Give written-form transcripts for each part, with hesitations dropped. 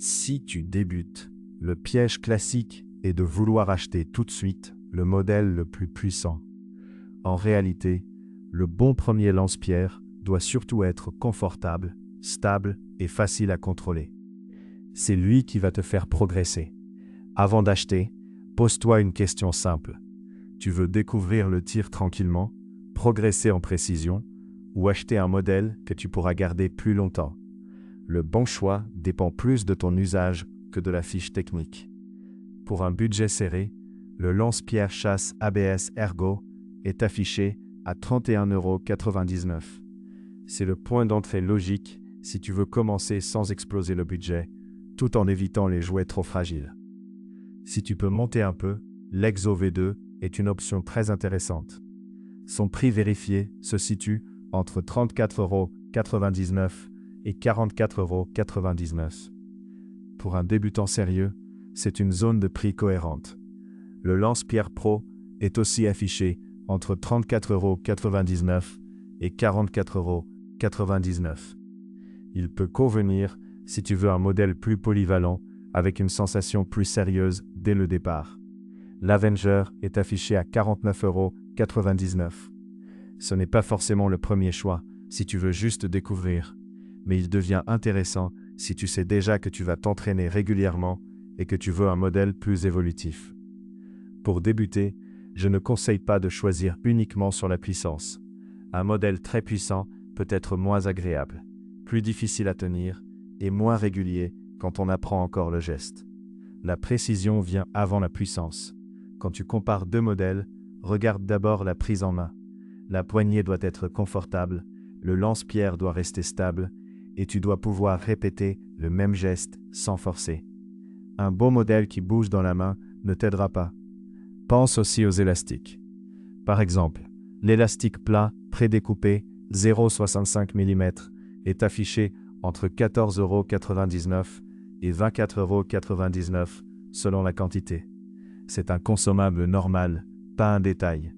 Si tu débutes, le piège classique est de vouloir acheter tout de suite le modèle le plus puissant. En réalité, le bon premier lance-pierre doit surtout être confortable, stable et facile à contrôler. C'est lui qui va te faire progresser. Avant d'acheter, pose-toi une question simple. Tu veux découvrir le tir tranquillement, progresser en précision, ou acheter un modèle que tu pourras garder plus longtemps? Le bon choix dépend plus de ton usage que de la fiche technique. Pour un budget serré, le lance-pierre chasse ABS Ergo est affiché à 31,99 €. C'est le point d'entrée logique si tu veux commencer sans exploser le budget, tout en évitant les jouets trop fragiles. Si tu peux monter un peu, l'Exo V2 est une option très intéressante. Son prix vérifié se situe entre 34,99 € et 44,99 €. Pour un débutant sérieux, c'est une zone de prix cohérente. Le lance-pierre Pro est aussi affiché entre 34,99 € et 44,99 €. Il peut convenir si tu veux un modèle plus polyvalent avec une sensation plus sérieuse dès le départ. L'Avenger est affiché à 49,99 €. Ce n'est pas forcément le premier choix si tu veux juste découvrir, mais il devient intéressant si tu sais déjà que tu vas t'entraîner régulièrement et que tu veux un modèle plus évolutif. Pour débuter, je ne conseille pas de choisir uniquement sur la puissance. Un modèle très puissant peut être moins agréable, plus difficile à tenir et moins régulier quand on apprend encore le geste. La précision vient avant la puissance. Quand tu compares deux modèles, regarde d'abord la prise en main. La poignée doit être confortable, le lance-pierre doit rester stable et tu dois pouvoir répéter le même geste sans forcer. Un beau modèle qui bouge dans la main ne t'aidera pas. Pense aussi aux élastiques. Par exemple, l'élastique plat prédécoupé 0,65 mm est affiché entre 14,99 € et 24,99 € selon la quantité. C'est un consommable normal, pas un détail.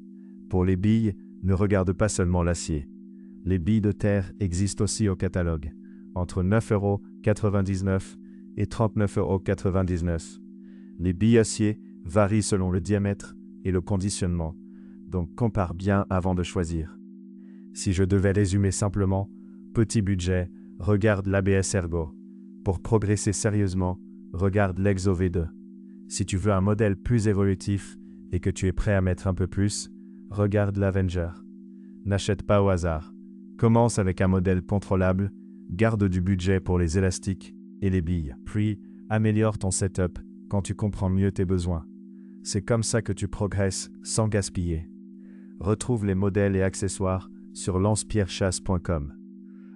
Pour les billes, ne regarde pas seulement l'acier. Les billes de terre existent aussi au catalogue, entre 9,99 € et 39,99 €. Les billes acier varient selon le diamètre et le conditionnement, donc compare bien avant de choisir. Si je devais résumer simplement, petit budget, regarde l'ABS Ergo. Pour progresser sérieusement, regarde l'Exo V2. Si tu veux un modèle plus évolutif et que tu es prêt à mettre un peu plus, regarde l'Avenger. N'achète pas au hasard. Commence avec un modèle contrôlable, garde du budget pour les élastiques et les billes, puis améliore ton setup quand tu comprends mieux tes besoins. C'est comme ça que tu progresses sans gaspiller. Retrouve les modèles et accessoires sur lancepierrechasse.com.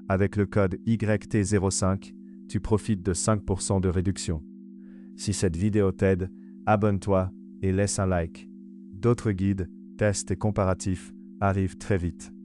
Avec le code YT05, tu profites de 5% de réduction. Si cette vidéo t'aide, abonne-toi et laisse un like. D'autres guides, tests et comparatifs arrivent très vite.